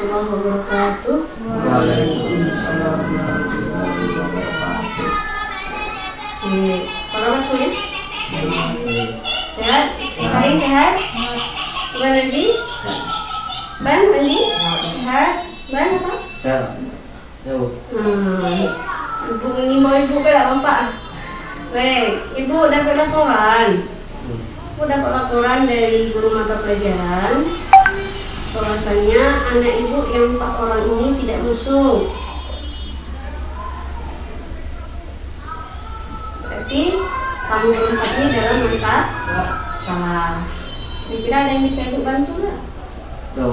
warahmatullahi wabarakatuh. Waalaikumsalam warahmatullahi wabarakatuh. Apa kabar semuanya? Sehat? Hari sehat? Ban Andi? Ban Andi? Sehat? Ban apa? Sehat. Yo. Ibu ini mau ibu kayak bapak. Weh, ibu dapat laporan. Ibu dapat laporan dari guru mata pelajaran. Bahwasanya anak ibu yang 4 orang ini tidak masuk. Berarti kamu berempat ini dalam masa salah. Kira-kira ada yang bisa ibu bantu nggak? Yo.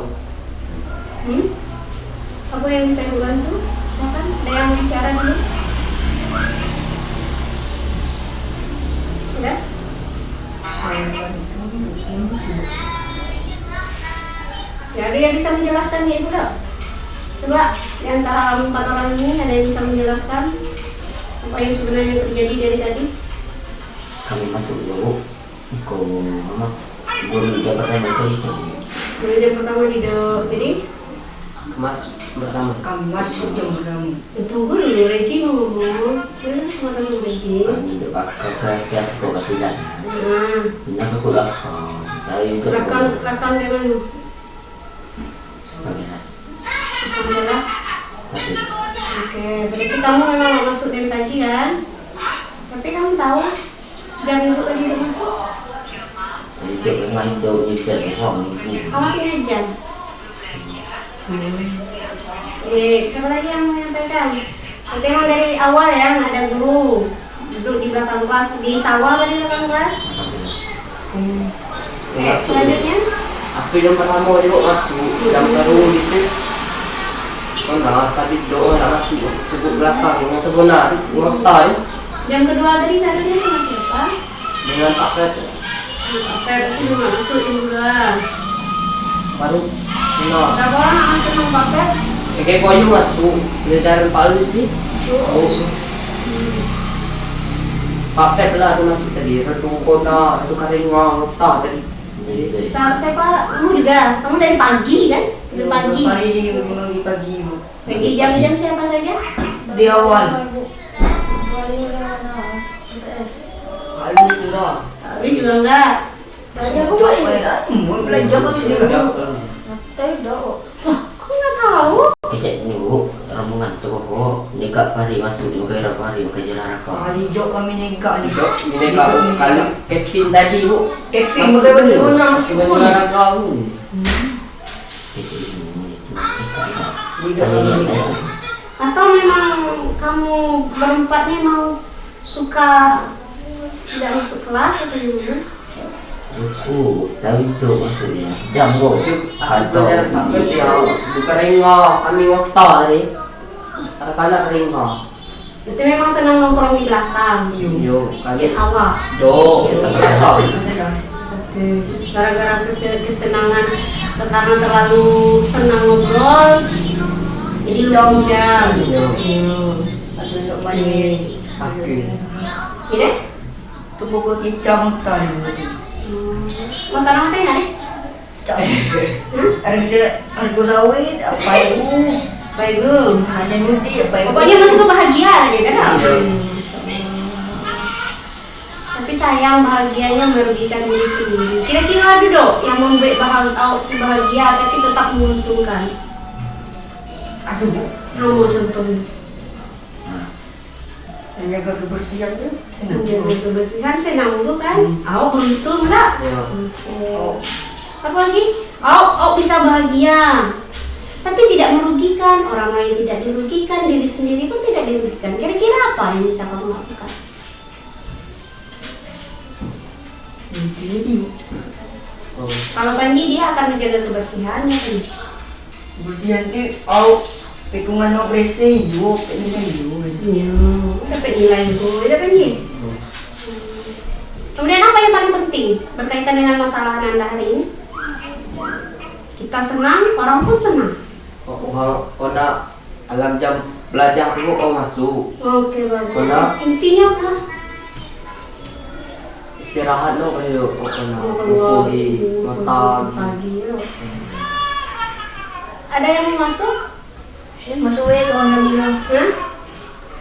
Apa yang bisa ibu bantu? Silakan, ada yang bicara dulu. Udah? Ya, ada yang bisa menjelaskan ya ibu dok? Coba, di antara kamu 4 orang ini ada yang bisa menjelaskan apa yang sebenarnya terjadi dari tadi? Kami masuk dulu. Iko mama. Guru jam pertama itu. Guru jam pertama di do, jadi Mas pertama. Kami masuk jam pertama. tunggu dulu Regi mau ngomong. Ini sama teman Regi. Kami itu kelas kok kasihan. Nah, Ini aku dah. Saya juga. lakang dari mana? Bagi nas. Lakang jelas. Kasih. Oke, berarti kamu memang nggak masuk dari pagi kan? Tapi kamu tahu jam ibu tadi udah masuk? Itu dengan jauh juga orang itu. Kamu punya jam? Siapa lagi yang mau menyampaikan? Berarti emang dari awal ya nggak ada guru duduk di belakang kelas di sawah tadi di belakang kelas? Oke, selanjutnya? Aku yang pertama juga masuk, yang baru itu. Benar, tadi doa nak masuk ke belakang, itu benar, ngotai. Jam kedua tadi seharusnya sama siapa? Dengan Pak Pet. Sampai berarti belum masuk jam kedua. Baru, benar. Berapa orang yang masuk sama Pak Pet? Kayak koyu masuk, dia dari Pak Luis nih. Oh. Pak Pet lah tu masuk tadi, retu kona, retu karingwa, ngotai tadi. Siapa? Kamu juga? Kamu dari pagi kan? Dari pagi. Hari ini mengambil pagi. Pagi jam-jam siapa saja? Di awal. Halus enggak. Tapi juga enggak. Jok ya. Mau belajar apa sih? Kok nggak tahu? Kecek dulu, rombongan tu kok. Dekat pari masuk, juga era pari, pakai jalan rakam. Hari jok kami negak ni. Ini kalau captain tadi bu. Captain pakai baju warna masuk pun. Jalan rakam. Atau memang kamu berempatnya mau suka tidak masuk kelas atau gimana? Aku tahu itu maksudnya. Jambo. Ada apa dia? Bukan ringo, kami waktu tadi. Karena ringo. Itu memang senang nongkrong di belakang. Yo, Di kami sawah. do. Gara-gara kesenangan karena terlalu senang ngobrol, jadi lupa jam. Ada untuk mandi. Oke. Gini? Tu pokok kicam tadi. Mau tanam apa nggak deh? Harga sawit apa itu? Baik bu. Hanya nudi apa itu? Pokoknya masuk ke bahagia aja kan? Tapi sayang bahagianya merugikan diri sendiri. Kira-kira ada dok yang membuat bahagia tapi tetap menguntungkan. Aduh, Kamu contohnya. menjaga kebersihan tu. Menjaga kebersihan senang dulu kan? Beruntung lah. Oh, Apa lagi? Bisa bahagia. Tapi tidak merugikan, orang lain tidak dirugikan, diri sendiri pun tidak dirugikan. Kira-kira apa yang bisa kamu lakukan? ini Kalau Panji dia akan menjaga kebersihannya kan? kebersihan ni, oh, lingkungan operasi, yo, ini yo. Iya, dapat nilai itu, dapat nilai. Kemudian apa yang paling penting berkaitan dengan masalah Anda hari ini? Kita senang, orang pun senang. Kona alam jam belajar dulu masuk. Oke bagus. Kona Intinya apa? istirahat lo kayo kona Keluar buku di mata. pagi. Ada yang mau masuk? Masuk ya orang bilang. Hah?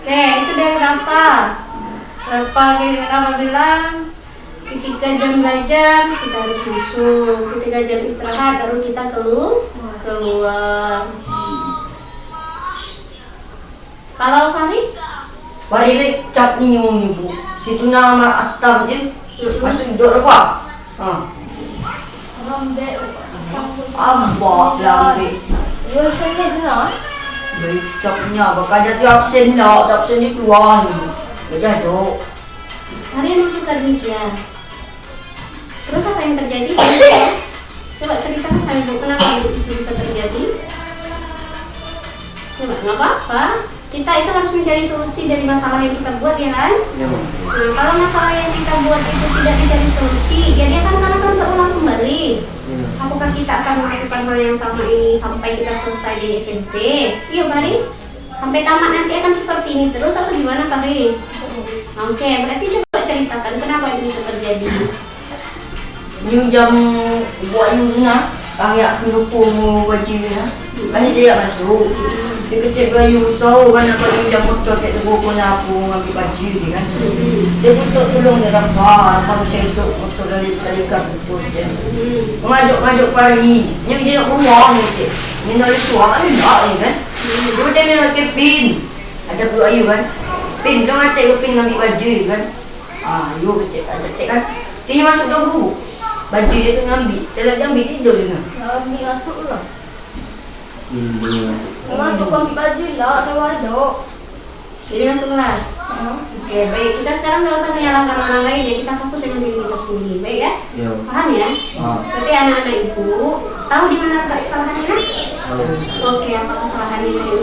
Oke, itu dari berapa? Berapa bilang ketika jam belajar kita harus masuk, ketika jam istirahat baru kita keluar. Kalau Fahri? Pari lek cap ni yung Bu. Situ nama atam je. Masuk duduk apa? Lambe. Abak lambe. Biasanya benar. Baik capnya. Bakal jatuh absen lah. Absen ni keluar ni. Belajar tu. Hari yang masuk ke demikian. Terus apa yang terjadi? Coba ceritakan sama Ibu, kenapa itu bisa terjadi? Coba, nggak apa-apa. Kita itu harus mencari solusi dari masalah yang kita buat, ya kan? Ya, Bu. Nah, kalau masalah yang kita buat itu tidak dicari solusi, ya dia kan akan terulang kembali. Ya. Apakah kita akan melakukan hal yang sama ini sampai kita selesai di SMP? Iya, Fahri? Sampai tamat nanti akan seperti ini terus atau gimana, Fahri? Oke, berarti coba ceritakan kenapa ini bisa terjadi. Ni jam buat you sana. Kaya aku lupa mau baju ya. Kan dia tak masuk. Dia kecil bayu so kan apa dia motor kat tebu pun aku ambil baju dia kan. Dia butuh tolong dia rapat. Apa saya tu motor dari kan betul dia. Ngajuk pari. Ni dia nak rumah ni dia. Ni nak suara ni tak ni kan. Dia macam ni nak pin. Ada buat ayu kan. Pin kan mati ke pin ambil baju kan. You kecil ada kan. Dia masuk dulu. Baju dia tu ngambil. Dia ambil tidur dia. Ambil masuk lah. Ini masuk. Masuk ambil baju lah, saya ada. Jadi masuklah. Oke, baik. Kita sekarang nggak usah menyalahkan orang lain ya. Kita fokus dengan diri kita sendiri, baik ya? Ya. Paham ya? Berarti anak-anak ibu tahu di mana letak kesalahannya? Oke, apa kesalahannya ini?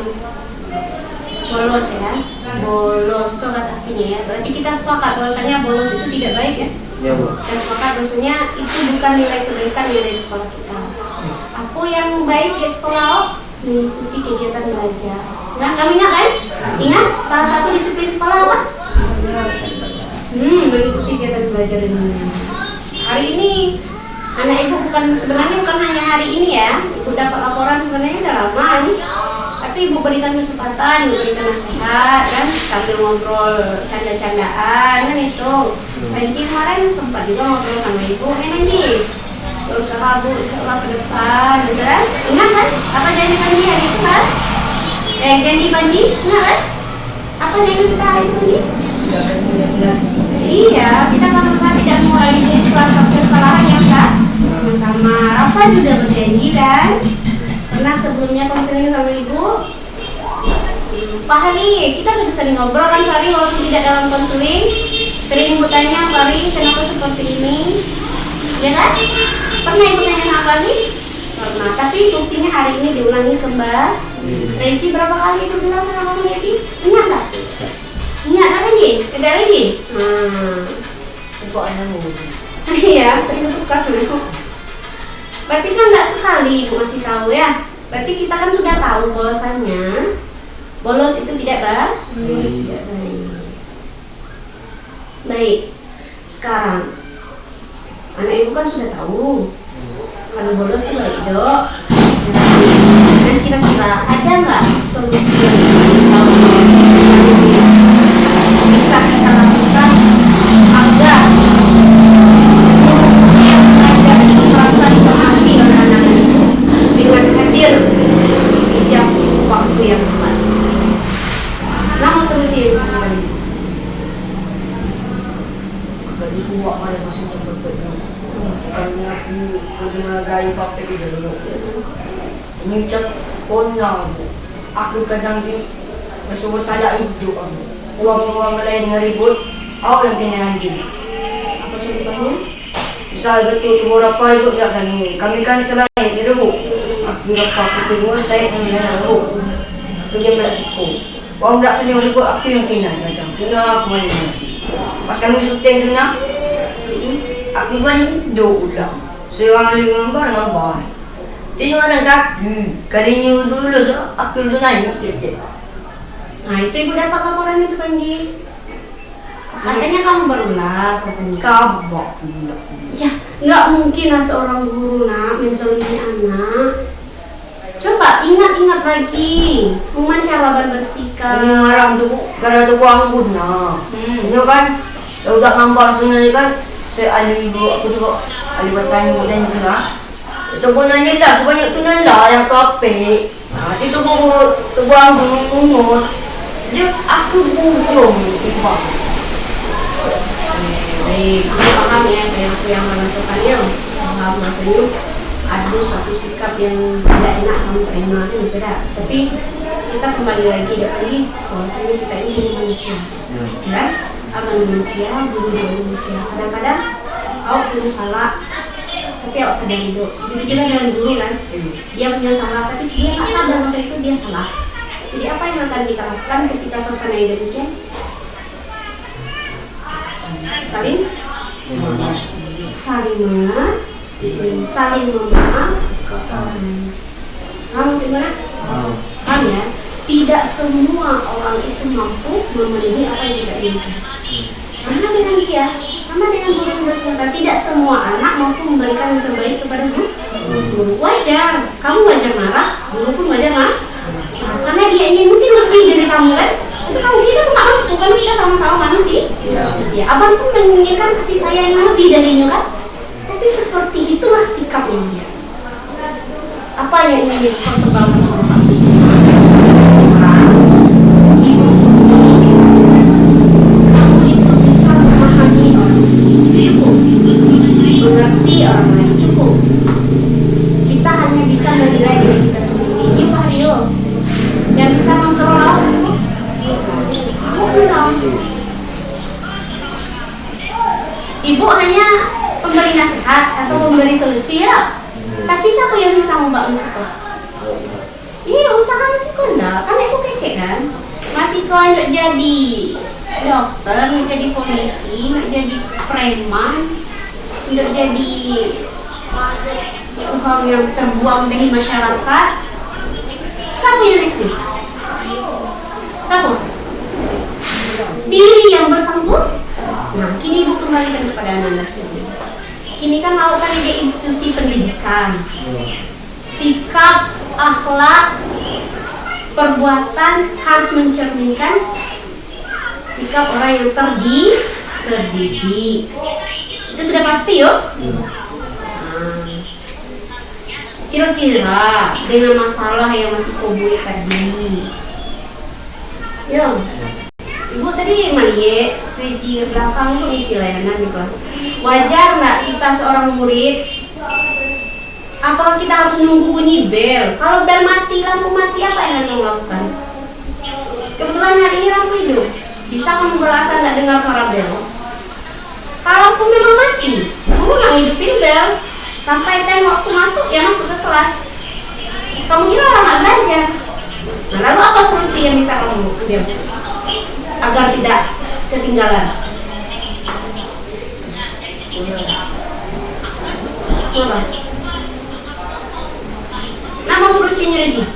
Bolos ya. Bolos itu kata artinya ya. Berarti kita sepakat bahwasanya bolos itu tidak baik ya. Ya, Bu. Kita sepakat bahwasanya itu bukan nilai kebaikan yang ada di sekolah kita. Apa yang baik di sekolah? Mengikuti kegiatan belajar. Nah, kamu ingat kan? Ingat salah satu disiplin sekolah apa? Mengikuti kegiatan belajar ini. Hari ini anak ibu sebenarnya bukan hanya hari ini ya. Ibu dapat laporan sebenarnya udah lama nih. Tapi ibu berikan kesempatan, ibu berikan nasihat kan, sambil ngobrol canda-candaan kan itu. Panji kemarin sempat juga ngobrol sama ibu, Nanti berusaha Bu, insya ke depan, gitu kan? Ingat kan? Apa janji Panji hari itu kan? Janji Panji, ingat kan? Apa janji kita hari itu? Iya, kita akan berusaha tidak mengulangi kesalahan yang sama. Rafa juga berjanji kan? Karena sebelumnya konseling sama ibu, Pak Hari, kita sudah sering ngobrol kan Pak Hari, walaupun tidak dalam konseling, sering ibu tanya Pak Hari, kenapa seperti ini? Ya kan? Pernah ibu tanya sama Pak Hari? Pernah, tapi buktinya hari ini diulangi kembali. Reci berapa kali itu bilang sama kamu Reci? Ingat tak? Ingat tak lagi? Ada lagi? Kok anak Iya, sering tukar sebenarnya. Berarti kan nggak sekali ibu masih tahu ya. Berarti kita kan sudah tahu bahwasannya bolos itu tidak baik. Tidak baik. Baik. Sekarang anak ibu kan sudah tahu kalau bolos itu baik dok. Dan kira-kira ada nggak solusi yang bisa kita lakukan agar yang belajar itu merasa dipahami oleh anak itu dengan hadir di jam waktu yang tepat? Nama solusi yang bisa kita beri? Agak disuak mana maksudnya berbeda. Karena aku pernah gaya pakai di dulu. Ini cak pona aku kadang di masuk salah hidup aku. Uang lain ngeribut, aku yang kena hadir. Apa contohnya? Misal betul tu berapa ikut tak sana. Kami kan selain ni dulu. Aku berapa kedua saya yang kena dulu. Aku yang bersiko. Orang tak sana ribut aku yang kena datang. Kena aku mana ni. Pas kami syuting tu nak, aku banyak hidup ulang. Seorang lagi gambar. Tengok orang kaki. Kalinya dulu aku dulu naik kecil. Nah itu ibu dapat laporan itu Panji. Katanya kamu berular katanya. Kabak pula. Ya nggak mungkin lah seorang guru nak menzalimi anak. Coba ingat-ingat lagi, Kuman cara bersikap. Ini marah tuh gara ada uang guna. Ini kan, kalau udah ngambang sebenarnya kan, saya ada ibu aku juga ada bertanya dan juga. Itu gunanya tak sebanyak tu lah yang kape. Itu tu uang bungut. Dia aku bujung ibu. Baik, kamu paham ya apa yang masukkannya? Paham maksudnya? Ada suatu sikap yang tidak enak kamu terima kan tidak. Tapi kita kembali lagi bahwasanya kita ini bukan manusia, kan? Aman manusia, bunuh manusia. Kadang-kadang kau punya salah, tapi kau sadar itu. Begitu juga dengan guru kan, dia punya salah, tapi dia nggak sadar masa itu dia salah. Jadi apa yang akan kita lakukan ketika suasana yang demikian? Saling memaafkan. Kamu sih mana? Paham ya? Tidak semua orang itu mampu memenuhi apa yang kita inginkan. Sama dengan dia, sama dengan guru yang bersuara. Tidak semua anak mampu memberikan yang terbaik kepada guru. Wajar, kamu wajar marah, guru pun wajar marah. Karena dia ingin mungkin lebih dari kamu kan? Tapi kamu kita nggak mampu, kan kita sama-sama manusia. Abang pun menginginkan kasih sayang yang lebih darinya kan? Tapi seperti itulah sikapnya dia. Apa yang ingin dipertebalkan oleh Pak Gusti? Kamu itu bisa memahami orang, cukup. Mengerti orang lain, cukup. Kita hanya bisa menilai diri kita sendiri. Ini Pak Rio yang bisa mengontrol Allah sendiri. Aku bilang, Ibu hanya pemberi nasihat atau memberi solusi ya. Tapi siapa yang bisa membangun sekolah? Iya, usaha masih enggak. Kan aku kece kan. Masih kau nak jadi dokter, nak jadi polisi, nak jadi preman, nak jadi orang yang terbuang dari masyarakat. Siapa yang itu? Siapa? Diri yang bersangkut. Nah, kini Ibu kembalikan kepada anak-anak sendiri. Kini kan mau kan di institusi pendidikan. Sikap, akhlak, perbuatan harus mencerminkan sikap orang yang terdidik. Itu sudah pasti yo. Kira-kira dengan masalah yang masih koboi tadi, yo. Ibu tadi Malie, Reji ke belakang tuh isi layanan di kelas. Wajar nggak kita seorang murid? Apakah kita harus nunggu bunyi bel? Kalau bel mati, lampu mati, apa yang kamu lakukan? Kebetulan hari ini lampu hidup. Bisa kamu beralasan nggak dengar suara bel? Kalau pun memang mati, kamu ulang hidupin bel. Sampai time waktu masuk, ya masuk ke kelas. Kamu kira orang nggak belajar? Nah, lalu apa solusi yang bisa kamu ambil agar tidak ketinggalan? Nama solusinya Reji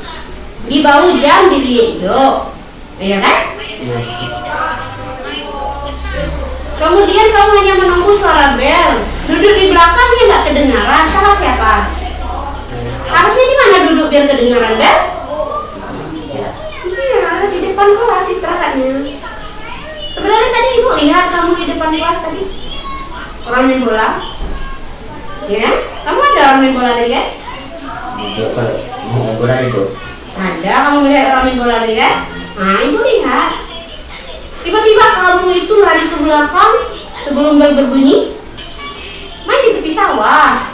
di bawah jam di Lido, ya kan? Kemudian kamu hanya menunggu suara bel, duduk di belakang ya nggak kedengaran. Salah siapa? Harusnya di mana duduk biar kedengaran bel? Iya, di depan kelas istirahatnya. Sebenarnya tadi Ibu lihat kamu di depan kelas tadi orang main bola, ya? Kamu ada orang main bola tadi kan? Main bola itu. Ada, kamu melihat orang main bola tadi kan? Nah, Ibu lihat. Tiba-tiba kamu itu lari ke belakang sebelum bel berbunyi, main di tepi sawah.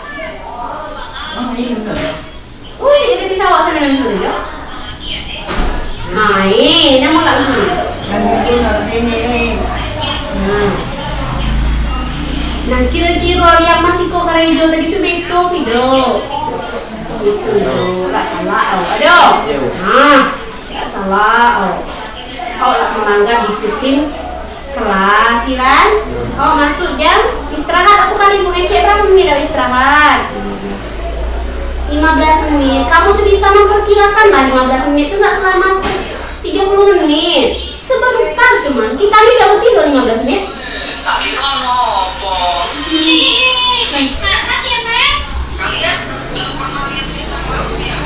Oh, sih di tepi sawah sana main bola ya? Main, emang nggak main? Nah, kira-kira yang masih kok karejo tadi itu beto, Pido. Itu loh, nggak salah, aduh. Nah, nggak salah, kau lah melanggar disiplin kelas, ya kan? Kau masuk jam istirahat, aku kali mau ngecek berapa menit istirahat? 15 menit. Kamu tuh bisa memperkirakan lah 15 menit itu nggak selama 30 menit. Sebentar cuman. Kita ini udah lebih loh 15 menit.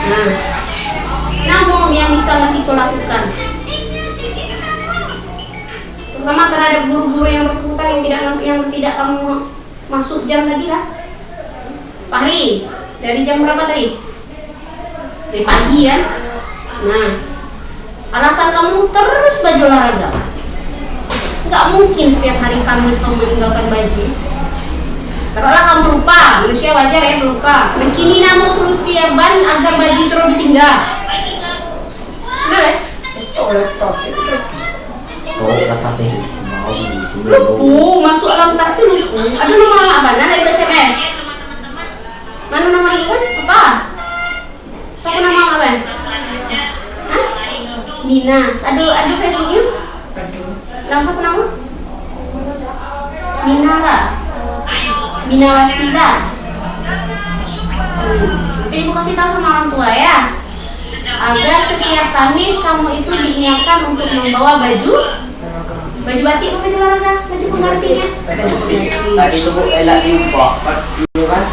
Nah, bisa Mas Iko lakukan? Terutama terhadap guru-guru yang bersangkutan yang tidak kamu masuk jam tadi lah. Pak Hari, dari jam berapa tadi? Dari pagi kan? Nah, alasan kamu terus baju olahraga. Nggak mungkin setiap hari Kamis kamu meninggalkan baju. Taruhlah kamu lupa, manusia wajar ya lupa. Nah, kini namu solusi ya ban agar baju terus ditinggal. Kenapa ya? Itu letas ya. Oh, atasnya mau sebelum Lupu, masuk alam tas tuh lupu. Ada nomor abang, ada ibu SMS. Mana nomor ibu? Apa? Siapa nama abang? Hah? Nina. Ada Facebooknya? Nama siapa nama? Nina lah. Minawati lah. Nanti ibu kasih tahu sama orang tua ya. Agar setiap Kamis kamu itu diingatkan untuk membawa baju batik apa baju olahraga, baju penggantinya. Tadi itu Bu elak lupa, dulu kan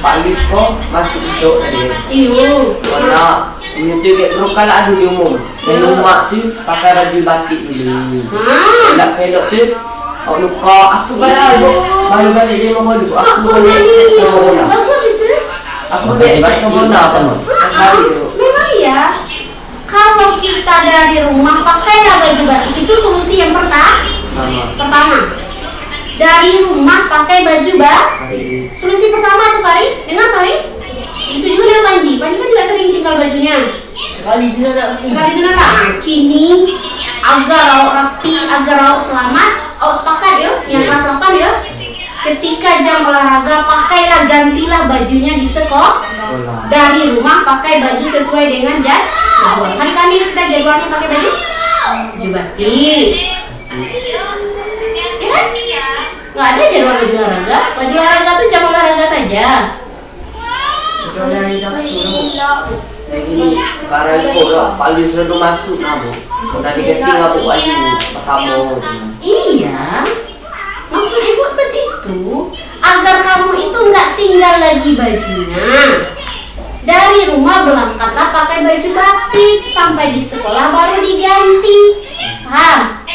Pak Lisko masuk itu tadi. Iyo. Karena itu kayak terus kalau ada di umum, di rumah tu pakai baju batik dulu. Elak pelok tu, aku lupa, aku baru balik dia mau dulu, aku balik ke Bona. Bagus itu. Aku balik ke Bona apa no? Sekali dulu. Memang ya. Kalau kita dari rumah pakailah baju batik, itu solusi yang pertama. Dari rumah pakai baju batik. Solusi pertama tuh Fari, dengar Fari? Itu juga dengan Panji. Panji kan juga sering tinggal bajunya. Sekali jenazah. Nah, kini agar lauk rapi, agar lauk selamat, lauk sepakat ya, yang kelas 8 ya. Ketika jam olahraga pakailah, gantilah bajunya di sekolah. Dari rumah pakai baju sesuai dengan jadwal. Hari Kamis kita jadwalnya pakai baju batik. Ya kan? Nggak ada jadwal baju olahraga. Baju olahraga tuh jam olahraga saja. Saya gini, karena itu Pak Lis sudah masuk nabu, sudah diganti nggak Bu baju pertama. Iya. Maksud ibu begitu agar kamu itu nggak tinggal lagi bajunya. Dari rumah berangkatlah pakai baju batik, sampai di sekolah baru diganti. Paham?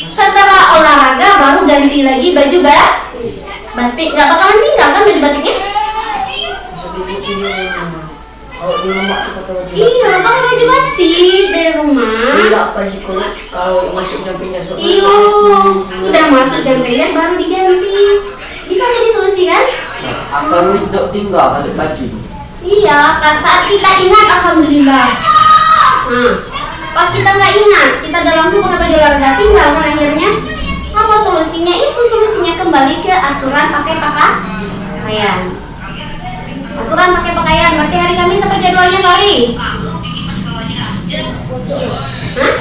Setelah olahraga baru ganti lagi baju batik. Nggak bakalan tinggal kan baju batiknya? Kalau di rumah itu pakai baju. Iya, kalau baju batik dari rumah. Tidak apa sih kalau masuk jam pindah sekolah. Iyo, udah masuk jam pindah baru diganti. Bisa jadi solusi kan? Akan tidak tinggal balik baju. Iya, kan saat kita ingat alhamdulillah. Nah, pas kita nggak ingat, kita udah langsung pakai baju olahraga, tinggal kan akhirnya. Apa solusinya? Itu solusinya kembali ke aturan pakai pakaian. Aturan pakai pakaian. Berarti hari Kamis apa jadwalnya Fari? Hah?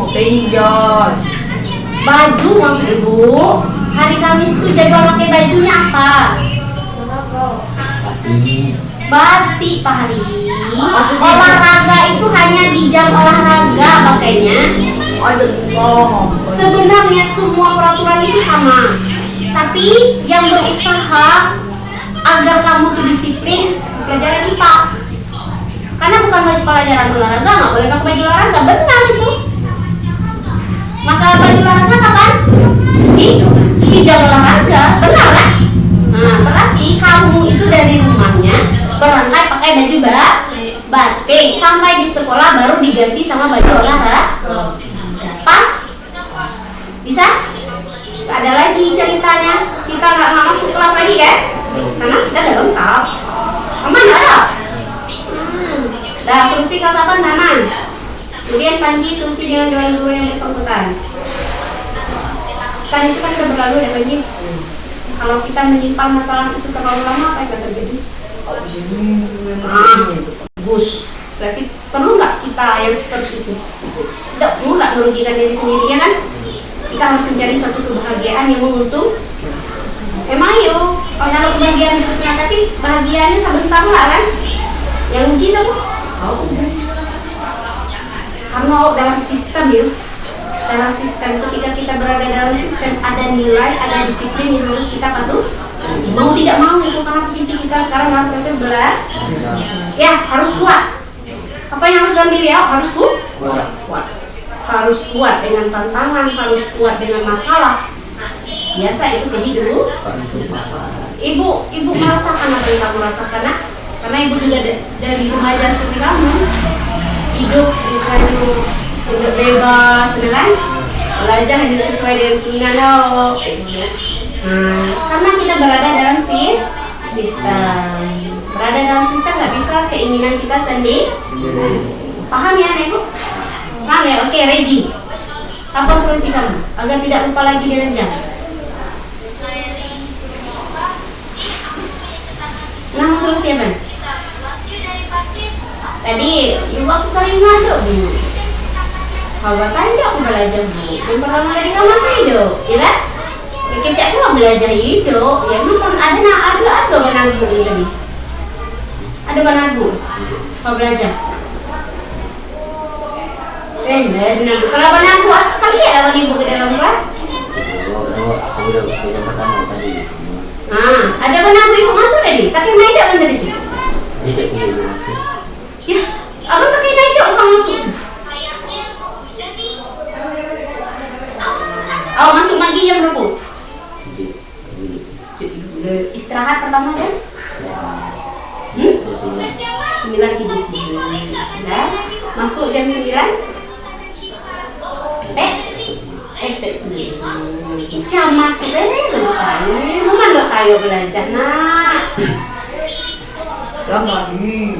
Pakai jas. Baju maksud ibu. Hari Kamis itu jadwal pakai bajunya apa? Batik Pak Hari. Olahraga itu hanya di jam olahraga pakainya. Sebenarnya semua peraturan itu sama. Tapi yang berusaha agar kamu tuh disiplin pelajaran IPA. Karena bukan baju pelajaran olahraga, nggak boleh pakai baju olahraga, benar itu. Maka baju olahraga kapan? Di jam olahraga, benar kan? Nah, berarti kamu itu dari rumahnya berangkat pakai baju batik, sampai di sekolah baru diganti sama baju olahraga. Pas? Bisa? Gak ada lagi ceritanya. Kita nggak masuk kelas lagi kan? Karena kita udah lengkap. Aman ada? Nah, solusi kelas 8 aman. Kemudian Panji solusi dengan guru yang bersangkutan. Kan itu kan udah berlalu ya Panji. Kalau kita menyimpan masalah itu terlalu lama, apa yang akan terjadi? Bagus. Berarti perlu nggak kita yang seperti itu? Tidak perlu nggak merugikan diri sendiri ya kan? Kita harus mencari suatu kebahagiaan yang menguntung. Emang yuk, kalau kebahagiaan itu tapi bahagianya sebentar lah kan? Yang rugi siapa? Karena dalam sistem yuk, dalam sistem ketika kita berada dalam sistem ada nilai, ada disiplin yang harus kita patuh. Mau tidak mau itu karena posisi kita sekarang dalam proses belajar, ya harus kuat. harus kuat. Harus kuat dengan tantangan, harus kuat dengan masalah. Biasa itu keji dulu. Ibu merasakan apa yang kamu rasakan, nak? Karena ibu juga dari remaja seperti kamu. Hidup bebas, kan? Belajar hidup sesuai dengan keinginan lo. Karena kita berada dalam sistem. Berada dalam sistem nggak bisa keinginan kita sendiri. Paham ya, Ibu? Paham ya? Oke, Regi. Apa solusi kamu agar tidak lupa lagi dengan jam? Nama solusi apa? Tadi ibu aku sering ngaduk Bu. Kalau tadi aku belajar Bu. Yang pertama tadi kamu masuk hidup, ya kan? Kecak aku belajar hidup. Ya memang ada banagu tadi. Ada banagu. Kau belajar. Banagu. Kalau banagu kali ya lawan ibu ke dalam kelas? Sudah yang pertama tadi. Ada banagu ibu masuk tadi. Kakek main tak tadi tu? Tidak masuk. Ya, abang kakek main tak orang masuk tu? Awak masuk pagi jam berapa? Istirahat pertama jam? 9 tidur. Masuk jam 9? Jam masuk memang lo saya belajar nak. Jam lagi.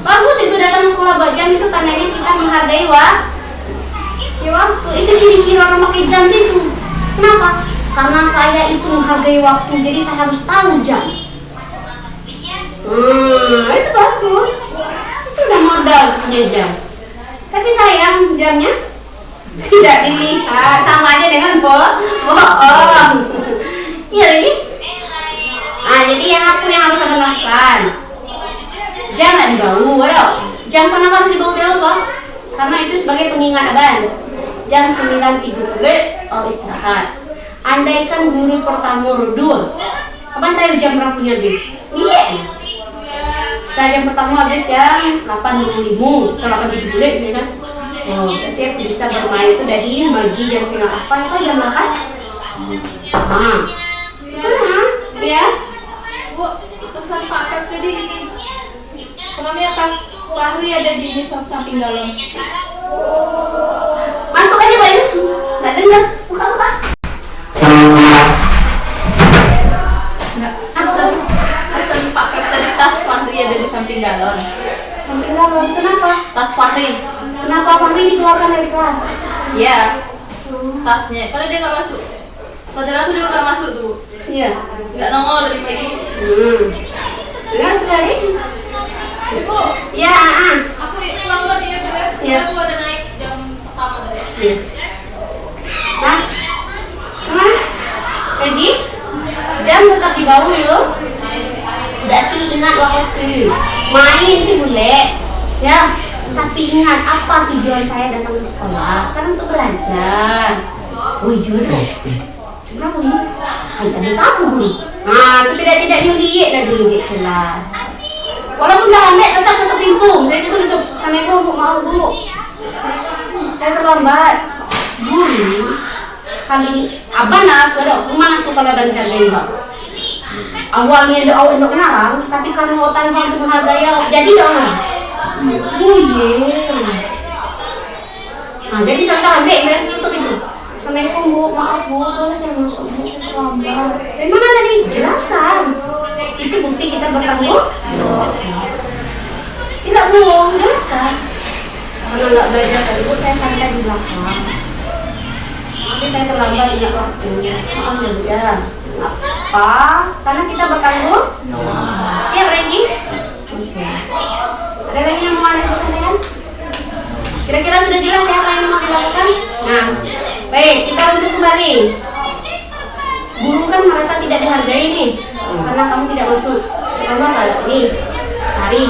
Bagus itu datang ke sekolah buat jam itu tandanya kita menghargai waktu. Itu ciri-ciri orang pakai jam itu. Kenapa? Karena saya itu menghargai waktu, jadi saya harus tahu jam. Itu bagus. Itu udah modal punya jam. Tapi sayang jamnya tidak dilihat, sama aja dengan bohong. Iya lagi. Jadi yang harus abang lakukan. Jangan bau, jam kenapa harus dibau terus kok? Karena itu sebagai pengingat abang. Jam 9 tidur istirahat. Andaikan guru pertama redul, abang tahu jam berapa habis? Iya. Saya jam pertama habis jam 8.25 atau 8.30 ya kan? Berarti aku bisa bermain itu dari pagi jam 7.30 apa jam 8? Itu ya. Bu, pesan Pak Kas tadi ini. Kami atas Fahri ada di samping galon. Masuk aja Bayu. Nggak dengar. Buka. Asal Pak Kas tadi tas Fahri ada di samping galon. Samping galon. Kenapa? Tas Fahri. Kenapa Fahri dikeluarkan dari kelas? Iya. Tasnya. Kalau dia nggak masuk. Pelajaran aku juga nggak masuk tuh. Iya. Nggak nongol dari pagi. Dengar tuh tadi? Bu, Ya. aku lambat ya Bu ya. Iya. Aku ada naik jam pertama tadi. Jadi jam tetap di bawah yuk. Berarti ingat waktu main itu boleh ya, tapi ingat apa tujuan saya datang ke sekolah? Kan untuk belajar. Jodoh. Kenapa ini? Ada tamu dulu. Setidak-tidaknya lihat dulu di kelas. Walaupun terlambat tetap ketuk pintu. Saya tutup. Assalamualaikum, maaf Bu. Saya terlambat. Guru kali ini abang mana suka laban hargai bang. Awalnya awak ngarang, tapi karena otak bang untuk menghargai jadi dong. Jadi saya terlambat kan tutup pintu. Assalamualaikum Bu, maaf Bu, kalau saya masuk Bu, saya terlambat. Mana tadi? Jelaskan. Itu bukti kita bertanggung. Tidak bohong, jelaskan. Karena nggak belajar tadi Bu, saya santai di belakang. Tapi saya terlambat ingat waktu. Maaf ya Bu ya. Apa? Karena kita bertanggung. Siap Regi? Oke. Ada lagi yang mau ada disampaikan? Kira-kira sudah jelas ya apa yang mau dilakukan? Nah, baik, kita lanjut kembali. Guru kan merasa tidak dihargai nih, karena kamu tidak masuk. Pertama apa? Nih, hari.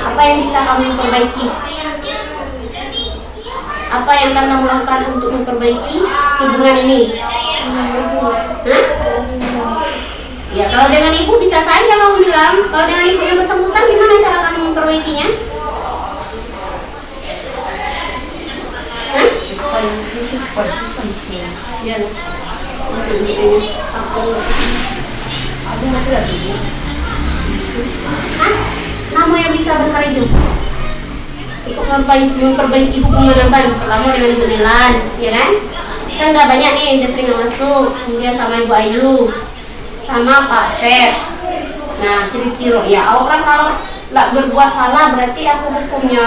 Apa yang bisa kamu perbaiki? Apa yang akan kamu lakukan untuk memperbaiki hubungan ini? Ya, kalau dengan ibu bisa saja kamu bilang. Kalau dengan ibu yang bersangkutan, gimana cara kamu memperbaikinya? cepat simpan. Ya. Aku Ada nanti lah ibu. Hah? Kamu yang bisa berkarya juga untuk memperbaiki hubungan Abang kamu dengan Ibu Nelan, ya kan? Kan udah banyak nih, udah sering masuk. Kemudian sama Ibu Ayu, sama Pak Feb. Nah, kira-kira ya orang kalau nggak berbuat salah berarti aku hukumnya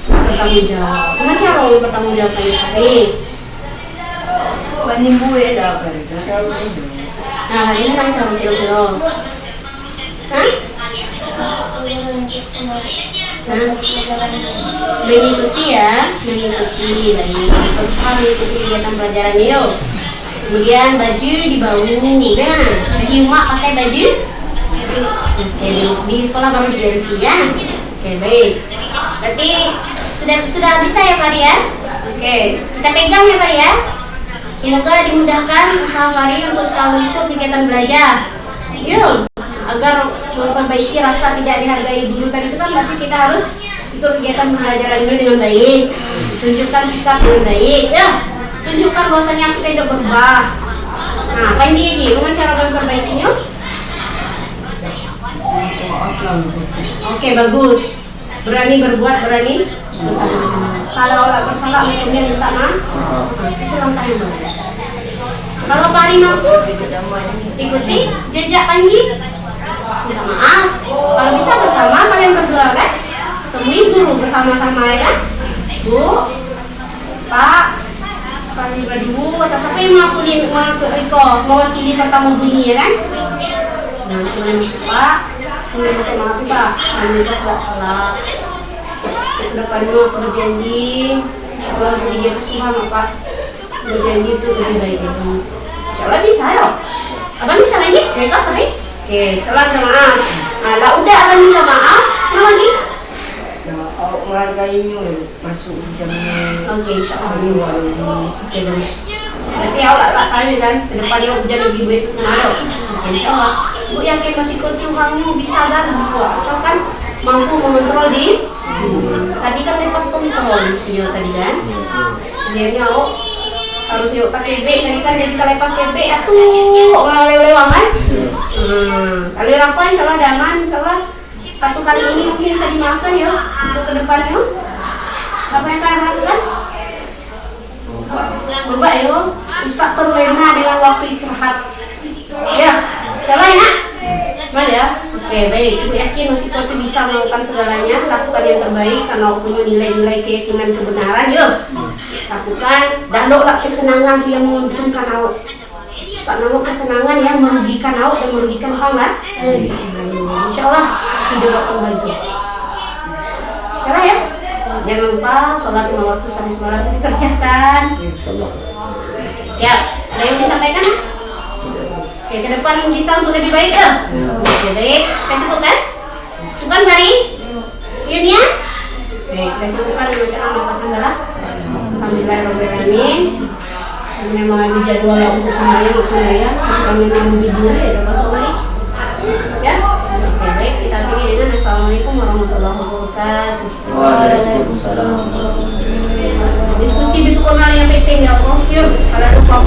bertanggung jawab. Gimana cara bertanggung jawab kali? Banding buaya dah kan. Nah, hari ini kan cara kira-kira. Hah? Mengikuti ya, mengikuti baik. Terus mengikuti kegiatan pelajaran yuk. Kemudian baju di bawah, nah, jadi mak pakai baju. Oke, di sekolah baru diganti ya. Oke, baik. Berarti sudah bisa ya Fari ya. Oke, kita pegang ya Fari ya. Semoga dimudahkan usaha Fari untuk selalu ikut kegiatan belajar. Yuk, agar memperbaiki rasa tidak dihargai guru tadi itu kan berarti kita harus ikut kegiatan pembelajaran ini dengan baik, tunjukkan sikap dengan baik, ya, tunjukkan bahwasanya kita hidup berubah. Nah, kan gini, gimana cara memperbaikinya? Oke, bagus. Berani berbuat, berani. Kalau nggak bersalah, kemudian minta maaf. Itu langkah yang bagus. Kalau Fari mampu, ikuti jejak Panji. Minta maaf. Kalau bisa bersama kalian berdua kan, temui guru bersama-sama ya kan. Bu, Pak, Fari berdua atau siapa yang mewakili pertama bunyi ya kan? Nah, sebelum Pak, minta maaf Pak, saya juga tidak salah. Kedepannya aku berjanji, insyaallah aku dijadi semua Pak. Berjanji itu lebih baik itu. Insyaallah bisa ya. Abang bisa lagi? Ya kan, Pak? Oke, salah maaf. Nah, lah udah abang minta maaf. Mau lagi? Awak menghargainya masuk jamnya. Oke, insyaallah. Oke, bagus. Berarti awak tak tahu kan, kedepannya hujan lebih baik itu kemana? Oke, insyaallah. Bu yakin masih kunci kamu bisa kan? Asalkan mampu mengontrol di tadi kan lepas kontrol video tadi kan? Biarnya awak harus yuk tak kebe tadi kan jadi kita lepas kebe atuh lewang kan. Kali apa insyaallah aman, insyaallah satu kali ini mungkin bisa dimaafkan ya untuk kedepannya. Apa yang kalian lakukan? Coba ya, usah terlena dengan waktu istirahat. Ya, insyaallah ya. Gimana ya? Oke, baik. Ibu yakin masih kau tuh bisa melakukan segalanya, lakukan yang terbaik karena punya nilai-nilai keyakinan kebenaran. Yuk, lakukan. Dan lah kesenangan yang menguntungkan awak. Sangat kesenangan yang merugikan awak dan merugikan orang lah. Insyaallah hidup akan bahagia. Insyaallah ya. Jangan lupa sholat 5 waktu sampai sholat dikerjakan. Siap. Ada yang disampaikan? Oke, ke depan bisa untuk lebih baik ya. Oke, baik. Kita cukupkan? Cukupkan Fari? Yunia? Baik, kita cukupkan dengan bacaan lepasan adalah alhamdulillahirrahmanirrahim. Memang ada jadwal untuk semuanya, kami mengambil video ya, masuk lagi. Ya? Oke, baik. Kita akhiri dengan assalamualaikum warahmatullahi wabarakatuh. Waalaikumsalam. Diskusi itu kenal yang penting ya Allah. Yuk, kalau lupa